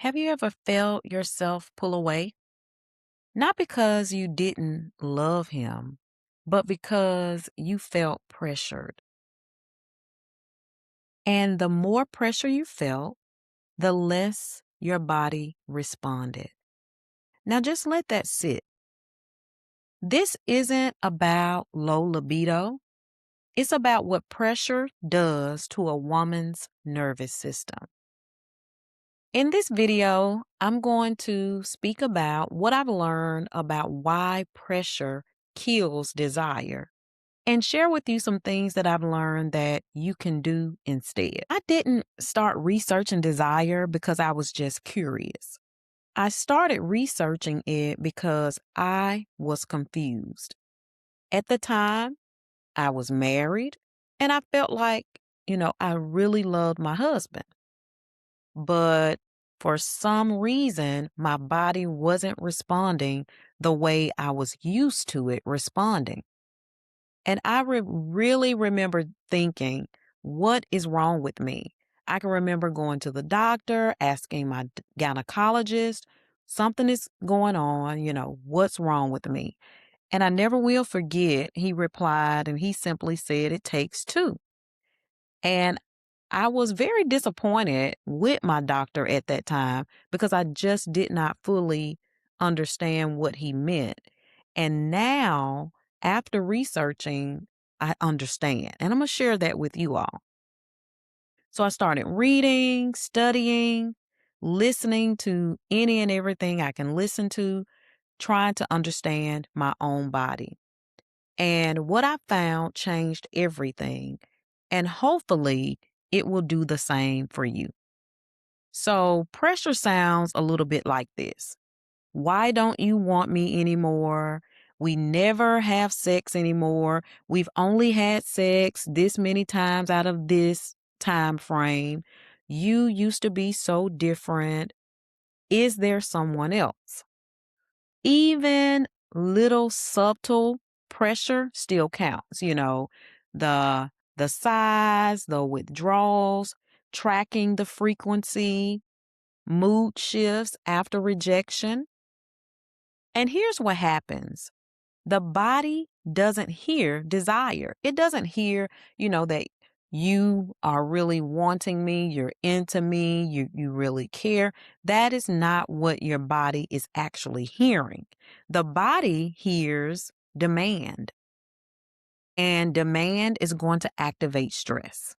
Have you ever felt yourself pull away? Not because you didn't love him, but because you felt pressured. And the more pressure you felt, the less your body responded. Now just let that sit. This isn't about low libido. It's about what pressure does to a woman's nervous system. In this video, I'm going to speak about what I've learned about why pressure kills desire and share with you some things that I've learned that you can do instead. I didn't start researching desire because I was just curious. I started researching it because I was confused. At the time, I was married and I felt like, I really loved my husband. But for some reason, my body wasn't responding the way I was used to it responding. And I really remember thinking, what is wrong with me? I can remember going to the doctor, asking my gynecologist, something is going on, what's wrong with me? And I never will forget, he replied, and he simply said, it takes two. And I was very disappointed with my doctor at that time because I just did not fully understand what he meant. And now, after researching, I understand. And I'm going to share that with you all. So I started reading, studying, listening to any and everything I can listen to, trying to understand my own body. And what I found changed everything. And hopefully, it will do the same for you. So, pressure sounds a little bit like this. Why don't you want me anymore? We never have sex anymore. We've only had sex this many times out of this time frame. You used to be so different. Is there someone else? Even little subtle pressure still counts, the size, the withdrawals, tracking the frequency, mood shifts after rejection. And here's what happens. The body doesn't hear desire. It doesn't hear, that you are really wanting me, you're into me, you really care. That is not what your body is actually hearing. The body hears demand, and demand is going to activate stress.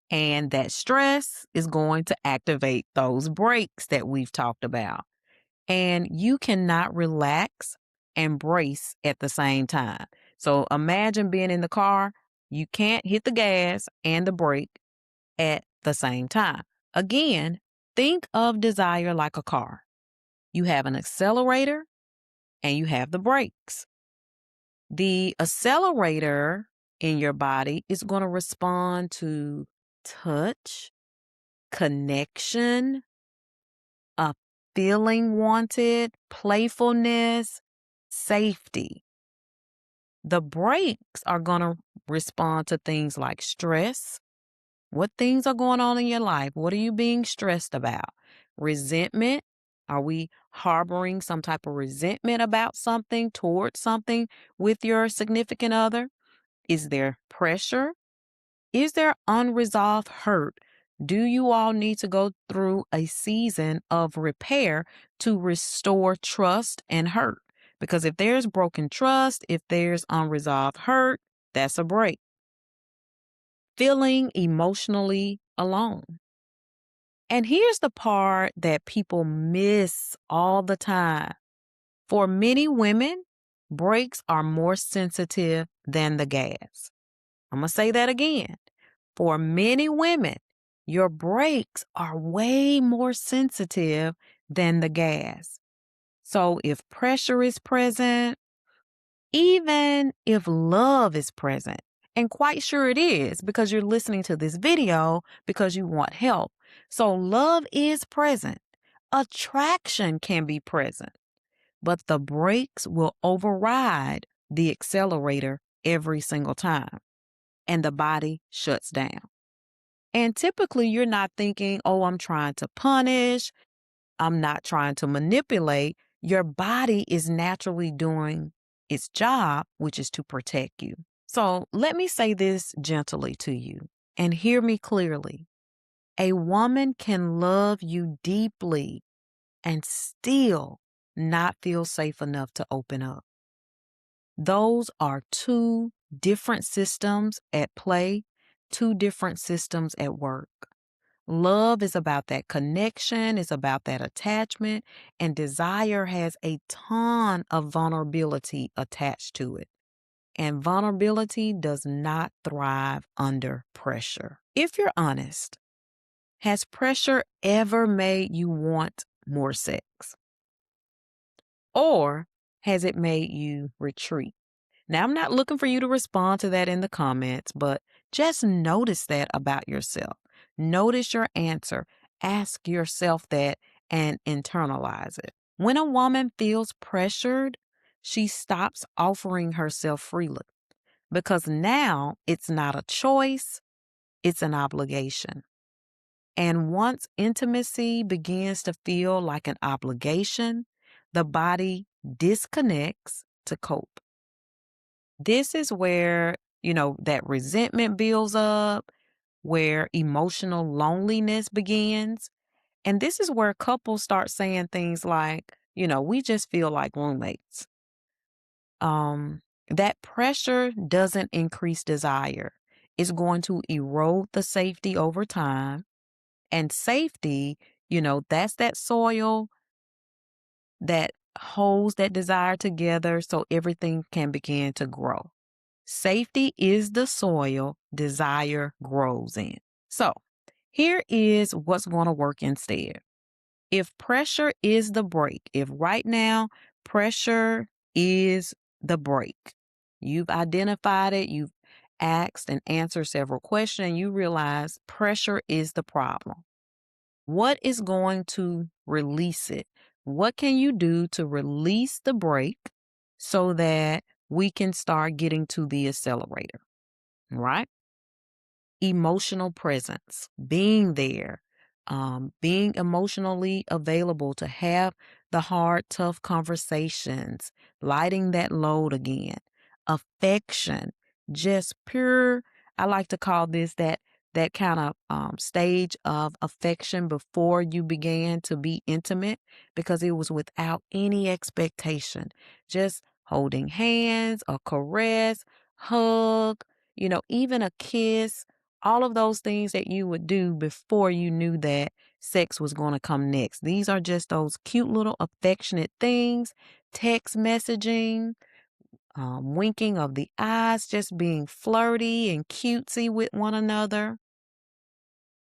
And that stress is going to activate those brakes that we've talked about. And you cannot relax and brace at the same time. So imagine being in the car, you can't hit the gas and the brake at the same time. Again, think of desire like a car. You have an accelerator and you have the brakes. The accelerator in your body is going to respond to touch, connection, a feeling wanted, playfulness, safety. The brakes are going to respond to things like stress. What things are going on in your life? What are you being stressed about? Resentment. Are we harboring some type of resentment about something, towards something with your significant other? Is there pressure? Is there unresolved hurt? Do you all need to go through a season of repair to restore trust and hurt? Because if there's broken trust, if there's unresolved hurt, that's a break. Feeling emotionally alone. And here's the part that people miss all the time. For many women, brakes are more sensitive than the gas. I'm going to say that again. For many women, your brakes are way more sensitive than the gas. So if pressure is present, even if love is present, and quite sure it is because you're listening to this video because you want help. So love is present. Attraction can be present, but the brakes will override the accelerator every single time, and the body shuts down. And typically, you're not thinking, oh, I'm trying to punish, I'm not trying to manipulate. Your body is naturally doing its job, which is to protect you. So let me say this gently to you and hear me clearly. A woman can love you deeply and still not feel safe enough to open up. Those are two different systems at play, two different systems at work. Love is about that connection, it's about that attachment, and desire has a ton of vulnerability attached to it. And vulnerability does not thrive under pressure. If you're honest, has pressure ever made you want more sex? Or has it made you retreat? Now, I'm not looking for you to respond to that in the comments, but just notice that about yourself. Notice your answer. Ask yourself that and internalize it. When a woman feels pressured, she stops offering herself freely because now it's not a choice, it's an obligation. And once intimacy begins to feel like an obligation, the body disconnects to cope. This is where, that resentment builds up, where emotional loneliness begins. And this is where couples start saying things like, we just feel like roommates. That pressure doesn't increase desire. It's going to erode the safety over time. And safety, that's that soil that holds that desire together so everything can begin to grow. Safety is the soil desire grows in. So here is what's going to work instead. If pressure is the brake, if right now pressure is the brake, you've identified it, you've asked and answered several questions, and you realize pressure is the problem. What is going to release it? What can you do to release the brake so that we can start getting to the accelerator? Right? Emotional presence, being there, being emotionally available to have the hard, tough conversations, lighting that load again, affection, just pure. I like to call this that kind of stage of affection before you began to be intimate, because it was without any expectation, just holding hands, a caress, hug, even a kiss, all of those things that you would do before you knew that sex was going to come next. These are just those cute little affectionate things, text messaging, winking of the eyes, just being flirty and cutesy with one another.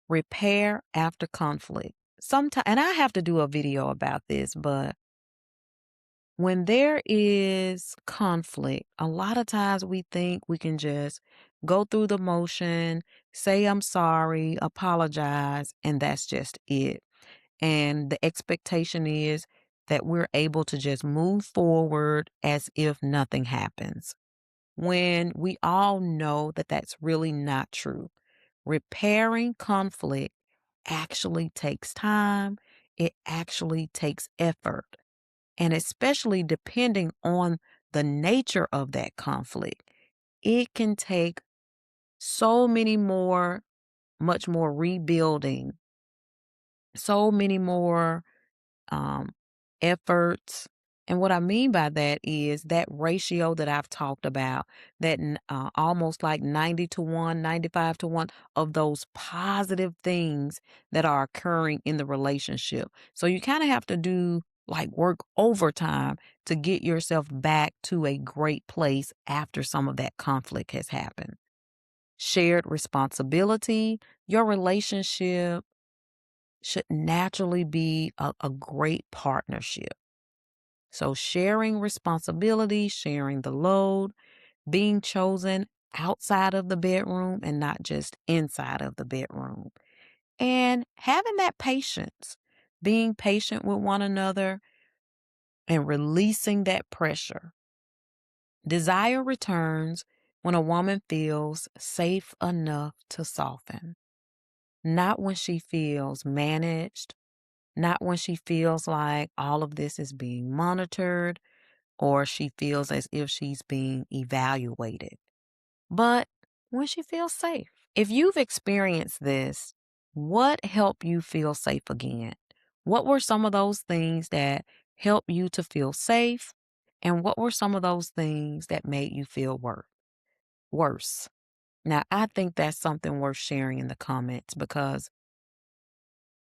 Repair after conflict. Sometimes, and I have to do a video about this, but when there is conflict, a lot of times we think we can just go through the motion, say I'm sorry, apologize, and that's just it. And the expectation is that we're able to just move forward as if nothing happens, when we all know that that's really not true. Repairing conflict actually takes time, it actually takes effort. And especially depending on the nature of that conflict, it can take much more rebuilding, so many more um, efforts. And what I mean by that is that ratio that I've talked about, that almost like 90 to 1, 95 to 1 of those positive things that are occurring in the relationship. So you kind of have to do like work overtime to get yourself back to a great place after some of that conflict has happened. Shared responsibility, your relationship should naturally be a great partnership. So sharing responsibility, sharing the load, being chosen outside of the bedroom and not just inside of the bedroom. And having that patience, being patient with one another and releasing that pressure. Desire returns when a woman feels safe enough to soften. not when she feels managed, not when she feels like all of this is being monitored or she feels as if she's being evaluated, but when she feels safe. If you've experienced this, what helped you feel safe again? What were some of those things that helped you to feel safe? And what were some of those things that made you feel worse? Now, I think that's something worth sharing in the comments because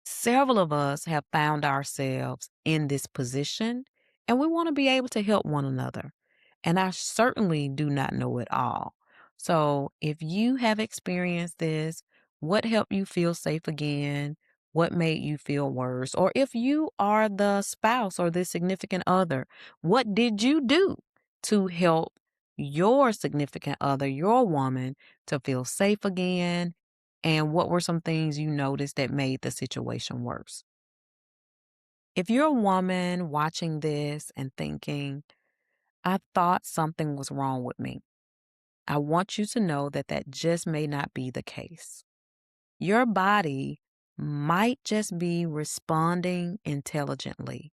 several of us have found ourselves in this position and we want to be able to help one another. And I certainly do not know it all. So if you have experienced this, what helped you feel safe again? What made you feel worse? Or if you are the spouse or the significant other, what did you do to help your significant other, your woman, to feel safe again? And what were some things you noticed that made the situation worse? If you're a woman watching this and thinking, I thought something was wrong with me, I want you to know that that just may not be the case. Your body might just be responding intelligently.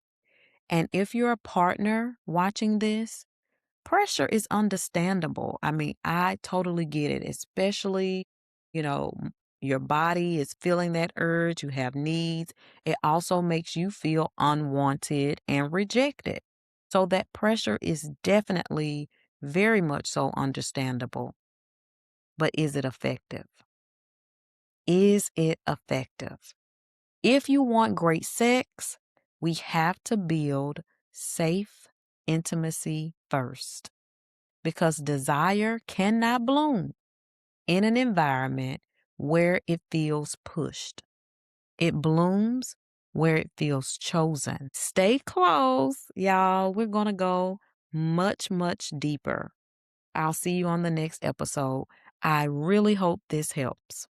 And if you're a partner watching this, pressure is understandable. I mean, I totally get it, especially, your body is feeling that urge, you have needs. It also makes you feel unwanted and rejected. So that pressure is definitely very much so understandable. But is it effective? Is it effective? If you want great sex, we have to build safe intimacy first, because desire cannot bloom in an environment where it feels pushed. It blooms where it feels chosen. Stay close, y'all. We're going to go much, much deeper. I'll see you on the next episode. I really hope this helps.